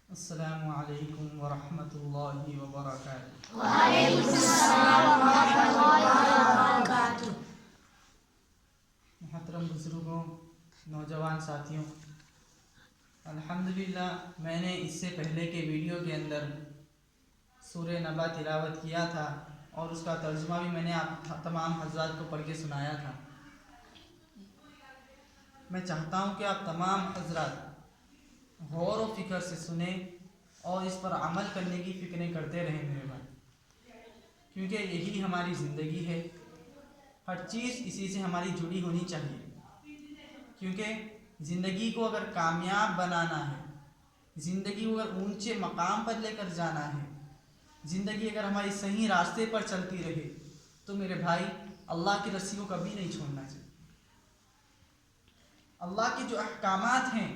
السلام علیکم ورحمۃ اللہ وبرکاتہ۔ وعلیکم السلام ورحمۃ اللہ وبرکاتہ۔ محترم بزرگوں، نوجوان ساتھیوں، الحمدللہ میں نے اس سے پہلے کے ویڈیو کے اندر سورہ نبا تلاوت کیا تھا اور اس کا ترجمہ بھی میں نے آپ تمام حضرات کو پڑھ کے سنایا تھا۔ میں چاہتا ہوں کہ آپ تمام حضرات غور و فکر سے سنیں اور اس پر عمل کرنے کی فکریں کرتے رہیں میرے بھائی، کیونکہ یہی ہماری زندگی ہے۔ ہر چیز اسی سے ہماری جڑی ہونی چاہیے، کیونکہ زندگی کو اگر کامیاب بنانا ہے، زندگی کو اگر اونچے مقام پر لے کر جانا ہے، زندگی اگر ہماری صحیح راستے پر چلتی رہے تو میرے بھائی اللہ کی رسی کو کبھی نہیں چھوڑنا چاہیے۔ اللہ کے جو احکامات ہیں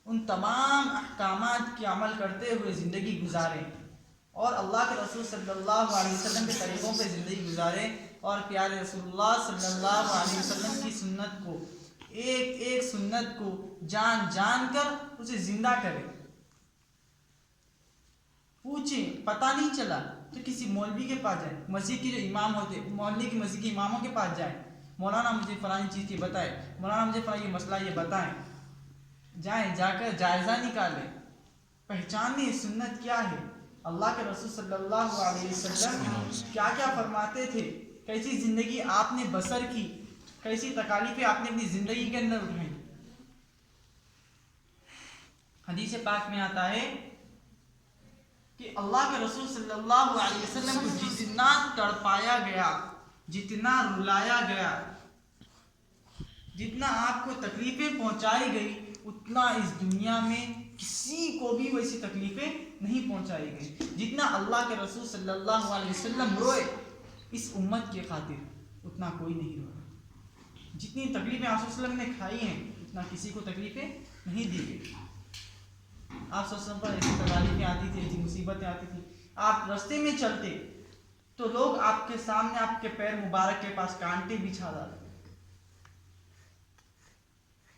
ان تمام احکامات کی عمل کرتے ہوئے زندگی گزاریں اور اللہ کے رسول صلی اللہ علیہ وسلم کے طریقوں پہ زندگی گزاریں اور پیارے رسول اللہ صلی اللہ علیہ وسلم کی سنت کو، ایک ایک سنت کو جان جان کر اسے زندہ کریں۔ پوچھیں، پتہ نہیں چلا تو کسی مولوی کے پاس جائیں، مسجد کے جو امام ہوتے، محلے کی مسجد کے اماموں کے پاس جائیں، مولانا مجھے فلانی چیز کی بتائے، مولانا مجھے فلانی مسئلہ یہ بتائیں، جائیں، جا کر جائزہ نکالیں، پہچانیں سنت کیا ہے، اللہ کے رسول صلی اللہ علیہ وسلم کیا کیا فرماتے تھے، کیسی زندگی آپ نے بسر کی، کیسی تکالیفیں آپ نے اپنی زندگی کے اندر اٹھائیں۔ حدیث پاک میں آتا ہے کہ اللہ کے رسول صلی اللہ علیہ وسلم کو جتنا تڑپایا گیا، جتنا رلایا گیا، جتنا آپ کو تکلیفیں پہنچائی گئی، اتنا اس دنیا میں کسی کو بھی ویسی تکلیفیں نہیں پہنچائی گئی جتنا اللہ کے رسول صلی اللہ علیہ وسلم روئے اس امت کے خاطر، اتنا کوئی نہیں رویا۔ جتنی تکلیفیں آپ صلی اللہ علیہ وسلم نے کھائی ہیں اتنا کسی کو تکلیفیں نہیں دی گئی۔ آپ صلی اللہ علیہ وسلم پر ایسی تکلیفیں آتی تھی، ایسی مصیبتیں آتی تھی، آپ راستے میں چلتے تو لوگ آپ کے سامنے آپ کے پیر مبارک کے پاس کانٹے بچھا ڈالتے،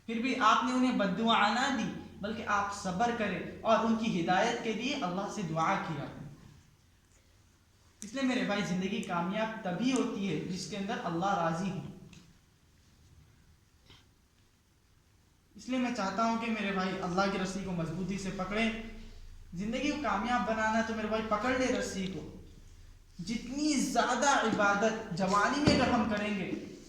پھر بھی آپ نے انہیں بد دعا نہ دی بلکہ آپ صبر کرے اور ان کی ہدایت کے لیے اللہ سے دعا کیا۔ اس لیے میرے بھائی زندگی کامیاب تبھی ہوتی ہے جس کے اندر اللہ راضی ہو۔ اس لیے میں چاہتا ہوں کہ میرے بھائی اللہ کی رسی کو مضبوطی سے پکڑیں۔ زندگی کو کامیاب بنانا ہے تو میرے بھائی پکڑ لے رسی کو۔ جتنی زیادہ عبادت جوانی میں اگر ہم کریں گے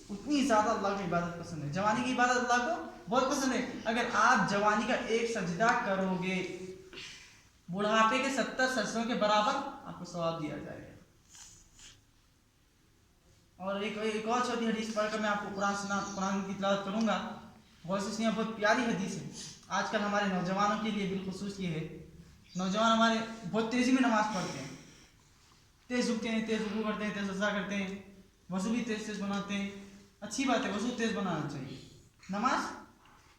اتنی زیادہ اللہ کی عبادت پسند ہے۔ جوانی کی عبادت اللہ کو بہت پسند ہے۔ اگر آپ جوانی کا ایک سجدہ کرو گے بڑھاپے کے 70 سجدوں کے برابر آپ کو ثواب دیا جائے گا۔ اور ایک اور چھوٹی حدیث پڑھ کر میں آپ کو قرآن کی تلاوت کروں گا، غور سے سنیے، بہت پیاری حدیث ہے۔ آج کل ہمارے نوجوانوں کے لیے بالخصوص یہ ہے، نوجوان ہمارے بہت تیزی میں نماز پڑھتے ہیں، تیز جھکتے ہیں، تیز رکوع کرتے ہیں، تیز سجدہ کرتے ہیں، وضو بھی تیز بناتے ہیں۔ اچھی بات ہے، وضو تیز بنانا چاہیے۔ نماز،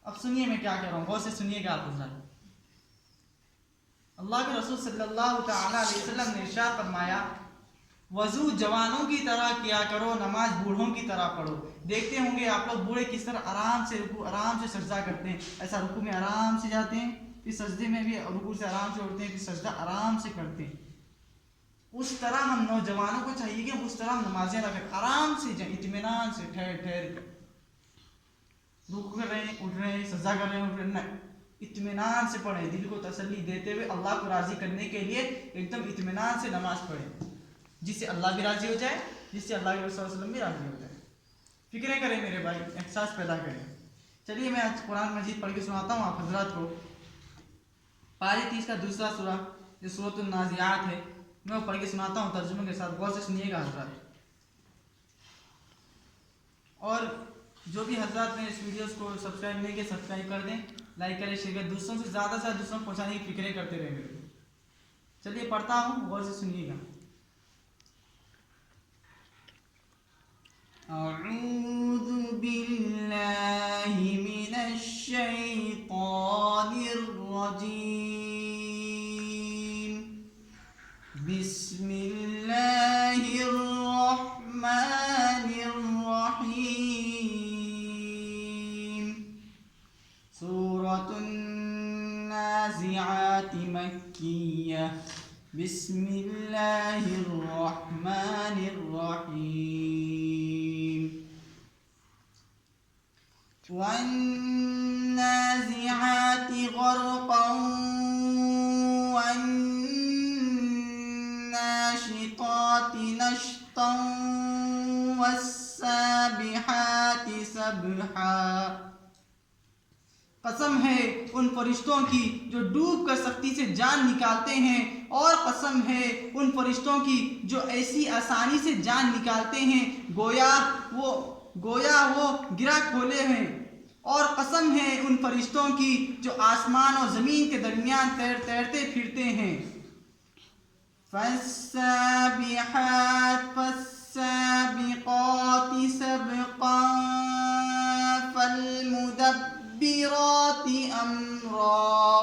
اب سنیے میں کیا کہہ رہا ہوں، غور سے سنیے گا آپ حضرات۔ اللہ کے رسول صلی اللہ تعالی علیہ وسلم نے ارشاد فرمایا، وضو جوانوں کی طرح کیا کرو، نماز بوڑھوں کی طرح پڑھو۔ دیکھتے ہوں گے آپ لوگ بوڑھے کس طرح آرام سے رکوع، آرام سے سجدہ کرتے ہیں، ایسا رکوع میں آرام سے جاتے ہیں، پھر سجدے میں بھی رکوع سے آرام سے اٹھتے ہیں، پھر سجدہ آرام سے کرتے ہیں۔ اس طرح ہم نوجوانوں کو چاہیے کہ اس طرح ہم نمازیں رکھیں، آرام سے جائیں، اطمینان سے، ٹھہر ٹھہر کر رکوع کر رہے ہیں، اٹھ رہے ہیں، سجدہ کر رہے ہیں، اٹھ رہے ہیں، نہیں، اطمینان سے پڑھیں، دل کو تسلی دیتے ہوئے اللہ کو راضی کرنے کے لیے ایک دم اطمینان سے نماز پڑھیں، جس سے اللہ بھی راضی ہو جائے، جس سے اللہ کے رسول صلی اللہ علیہ وسلم بھی راضی ہو جائے۔ فکریں کریں میرے بھائی، احساس پیدا کریں۔ چلیے میں آج قرآن مجید پڑھ کے سناتا ہوں آپ حضرات کو۔ پارے 30 کا دوسرا سورہ جو سورۃ النازعات ہے، میں وہ پڑھ کے سناتا ہوں ترجمے کے ساتھ، غور سے سنیے گا حضرات۔ اور جو بھی حضرات نے اس ویڈیوز کو سبسکرائب نہیں کیا سبسکرائب کر دیں، لائک کریں، شیئر کریں، دوسروں سے زیادہ دوسروں کو پہنچانے کی فکریں کرتے رہیں میرے کو۔ چلیے پڑھتا ہوں، غور سے سنیے گا۔ اعوذ باللہ من الشیطان الرجیم، بسم اللہ الرحمن الرحیم۔ سورۃ النازعات النازعات مكية بسم الله الرحمن الرحيم والنازعات غرقا والناشطات نشطا والسابحات سبحا قسم ہے ان فرشتوں کی جو ڈوب کر سختی سے جان نکالتے ہیں اور قسم ہے ان فرشتوں کی جو ایسی آسانی سے جان نکالتے ہیں گویا وہ گرہ کھولے ہیں اور قسم ہے ان فرشتوں کی جو آسمان اور زمین کے درمیان تیرتے پھرتے ہیں فالسابحات فالسابقات سبقا فالمدبرات امرا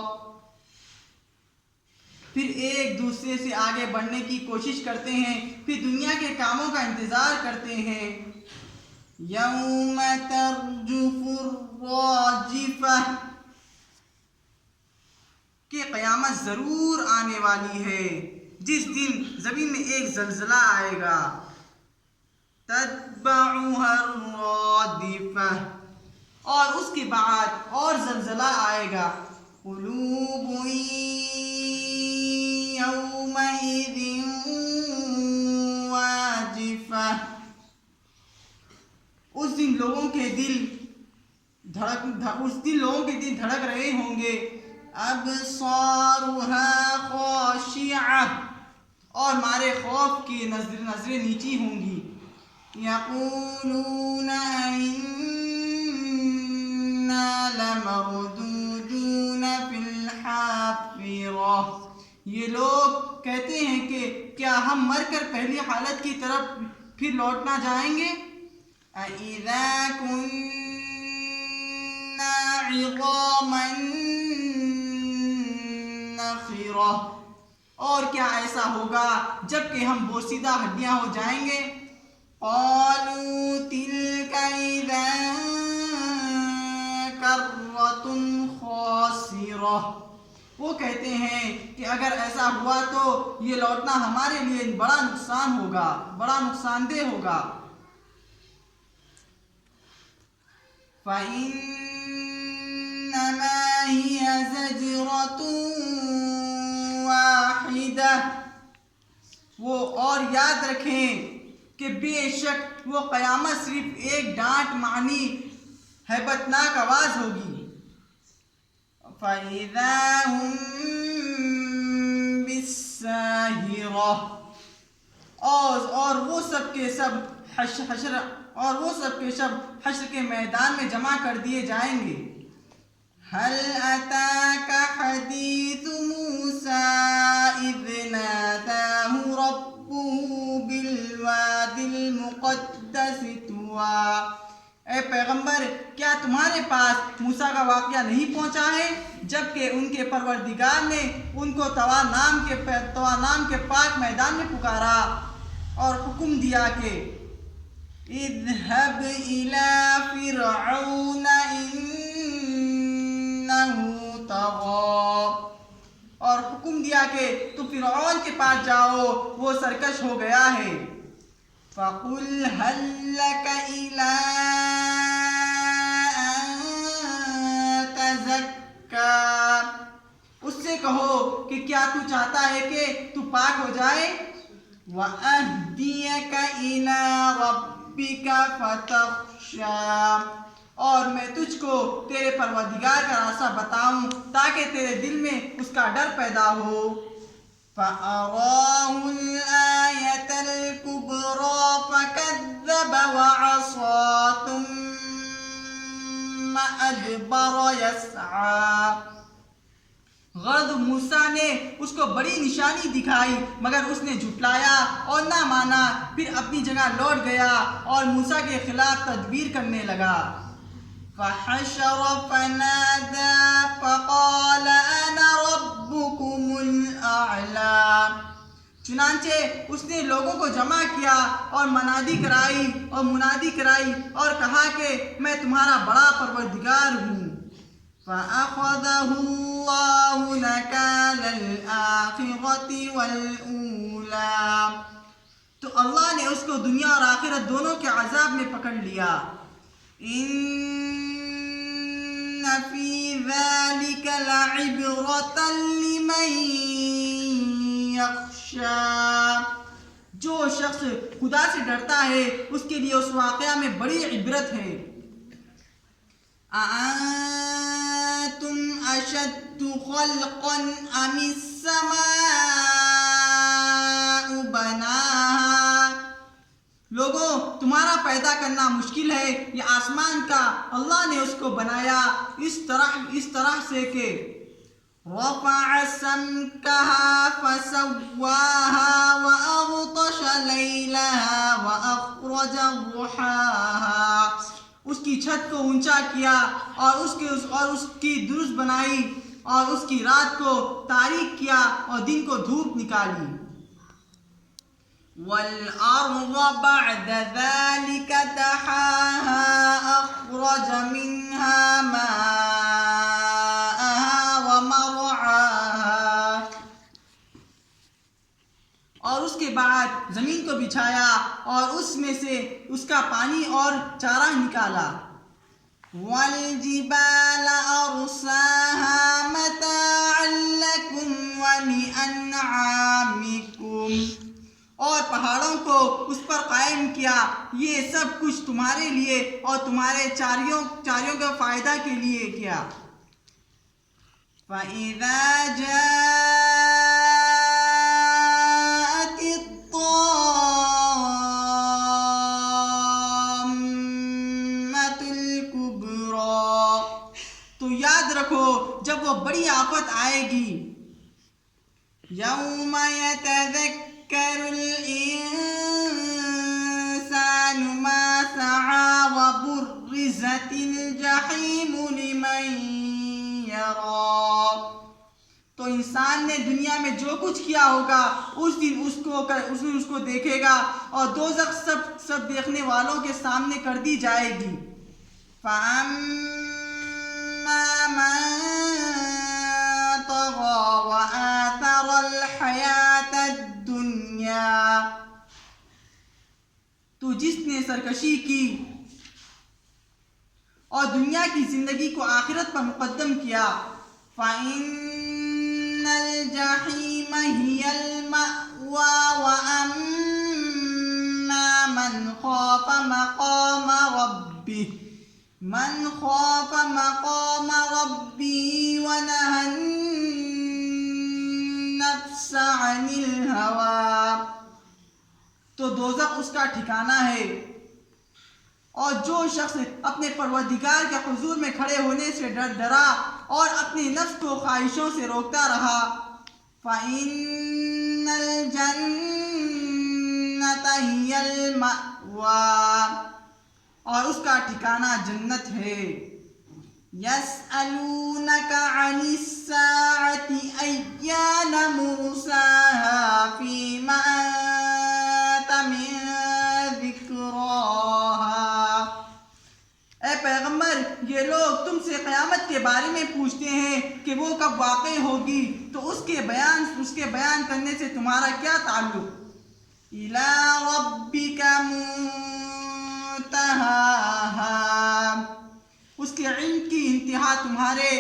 پھر ایک دوسرے سے آگے بڑھنے کی کوشش کرتے ہیں پھر دنیا کے کاموں کا انتظار کرتے ہیں یوم ترجف الراجفہ کہ قیامت ضرور آنے والی ہے جس دن زمین میں ایک زلزلہ آئے گا تتبعها الرادفہ اور اس کے بعد اور زلزلہ آئے گا قلوب یومئذ واجفہ اس دن لوگوں کے دل دھڑک رہے ہوں گے ابصارها خاشعہ اور مارے خوف کی نظریں نیچی ہوں گی یقولون انا لمردودون فی الحافرہ یہ لوگ کہتے ہیں کہ کیا ہم مر کر پہلی حالت کی طرف پھر لوٹنا جائیں گے اَإِذَا كُنَّا عِظَامًا نَخِرَةً اور کیا ایسا ہوگا جب کہ ہم بوسیدہ ہڈیاں ہو جائیں گے قَالُوا تِلْكَ إِذًا كَرَّةٌ خَاسِرَةٌ وہ کہتے ہیں کہ اگر ایسا ہوا تو یہ لوٹنا ہمارے لیے بڑا نقصان دہ ہوگا فَإِنَّمَا هِيَ زَجْرَةٌ وَاحِدَةٌ وہ اور یاد رکھیں کہ بے شک وہ قیامت صرف ایک ڈانٹ معنی ہیبتناک آواز ہوگی فَإِذَا هُمْ بِالسَّاهِرَةِ اور وہ سب کے سب حشر کے میدان میں جمع کر دیے جائیں گے هل أتاك حديث موسى إذ ناداه ربه بالواد المقدس طوى اے پیغمبر کیا تمہارے پاس موسیٰ کا واقعہ نہیں پہنچا ہے جبکہ ان کے پروردگار نے ان کو طوا نام کے پاک میدان میں پکارا اور حکم دیا کہ اذهب إلى فرعون إنه طغى اور حکم دیا کہ تم فرعون کے پاس جاؤ وہ سرکش ہو گیا ہے فَقُلْ هَلْ لَكَ إِلَىٰ أَن تَزَكَّىٰ اس سے کہو کہ کیا تو چاہتا ہے کہ تو پاک ہو جائے وَأَهْدِيَكَ إِلَىٰ رَبِّكَ فَتَخْشَىٰ اور میں تجھ کو تیرے پروردگار کا راستہ بتاؤں تاکہ تیرے دل میں اس کا ڈر پیدا ہو فَأَرَاهُ الْآيَةَ الْكُبْرَىٰ فَكَذَّبَ وَعَصَىٰ ثُمَّ أَدْبَرَ يَسْعَىٰ غرض موسیٰ نے اس کو بڑی نشانی دکھائی مگر اس نے جھٹلایا اور نہ مانا پھر اپنی جگہ لوٹ گیا اور موسیٰ کے خلاف تدبیر کرنے لگا فحشر فنادى فقال أنا ربكم الأعلى چنانچہ اس نے لوگوں کو جمع کیا اور منادی کرائی اور کہا کہ میں تمہارا بڑا پروردگار ہوں فَأَخَذَهُ اللَّهُ الآخرة والأولى، تو اللہ نے اس کو دنیا اور آخرت دونوں کے عذاب میں پکڑ لیا. ان فی ذلک لعبرۃ لمن یخشی، جو شخص خدا سے ڈرتا ہے اس کے لیے اس واقعہ میں بڑی عبرت ہے. أأنتم أشد خلقا أم السماء بناها، لوگوں تمہارا پیدا کرنا مشکل ہے یا آسمان کا اللہ نے اس کو بنایا اس طرح سے کہ رفع سمكها فسواها وأغطش ليلها وأخرج ضحاها، اس کی چھت کو اونچا کیا اور اس کی درست بنائی اور اس کی رات کو تاریک کیا اور دن کو دھوپ نکالی. والأرض بعد ذلك دحاها أخرج منها ماءها ومرعاها، اور اس کے بعد زمین کو بچھایا اور اس میں سے اس کا پانی اور چارہ نکالا. والجبال أرساها متاعا لكم ولأنعامكم، اور پہاڑوں کو اس پر قائم کیا، یہ سب کچھ تمہارے لیے اور تمہارے چاریوں کے فائدہ کے لیے کیا. فَإِذَا جَاءَتِ الطَّامَّةُ الْكُبْرَى، تو یاد رکھو جب وہ بڑی آفت آئے گی. يَوْمَ يَتَذَكَّرُ الْإِنسَانُ مَا سَعَى وَبُرِّزَتِ الْجَحِيمُ لِمَنْ يَرَى، تو انسان نے دنیا میں جو کچھ کیا ہوگا اس دن اس کو دیکھے گا اور دوزخ سب دیکھنے والوں کے سامنے کر دی جائے گی. فَأَمَّا مَنْ طَغَى وَآثَرَ الْحَيَاةَ الدُّنْيَا، تو جس نے سرکشی کی اور دنیا کی زندگی کو آخرت پر مقدم کیا. فَإِنَّ الْجَحِيمَ هِيَ الْمَأْوَى وَأَمَّا مَنْ خَافَ مَقَامَ رَبِّهِ وَنَهَى النَّفْسَ عَنِ الْهَوَى، تو دوزخ اس کا ٹھکانہ ہے. اور جو شخص اپنے پروردگار کے حضور میں کھڑے ہونے سے ڈرا اور اپنی نفس کو خواہشوں سے روکتا رہا. فَإِنَّ الْجَنَّةَ هِيَ الْمَأْوَى، اور اس کا ٹھکانہ جنت ہے. يَسْأَلُونَكَ عَنِ السَّاعَةِ أَيَّانَ مُرْسَاهَا فِيمَ أَنْتَ مِنْ ذِكْرَاهَا، اے پیغمبر یہ لوگ تم سے قیامت کے بارے میں پوچھتے ہیں کہ وہ کب واقع ہوگی، تو اس کے بیان کرنے سے تمہارا کیا تعلق. إِلَى رَبِّكَ مُنْتَهَاهَا، اس کے علم کی انتہا تمہارے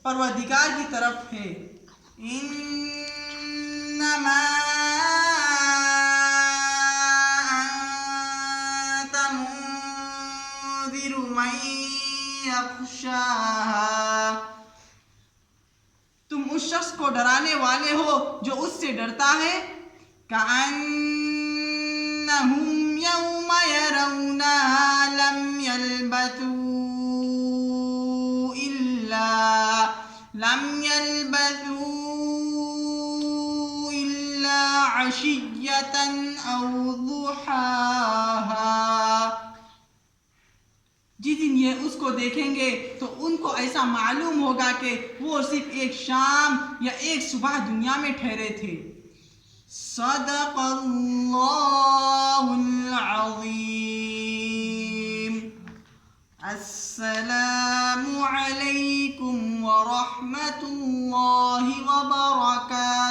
پروردگار کی طرف ہے. إِنَّمَا أَنْتَ مُنْذِرُ مَنْ يَخْشَاهَا، تم اس شخص کو ڈرانے والے ہو جو اس سے ڈرتا ہے. كَأَنَّهُمْ يَوْمَ يَرَوْنَهَا لَمْ يَلْبَثُوا إِلَّا عَشِيَّةً أَوْ ضُحَاهَا، جس دن یہ اس کو دیکھیں گے تو ان کو ایسا معلوم ہوگا کہ وہ صرف ایک شام یا ایک صبح دنیا میں ٹھہرے تھے. صدق اللہ العظیم. السلام علیکم علیکم ورحمۃ اللہ وبرکاتہ.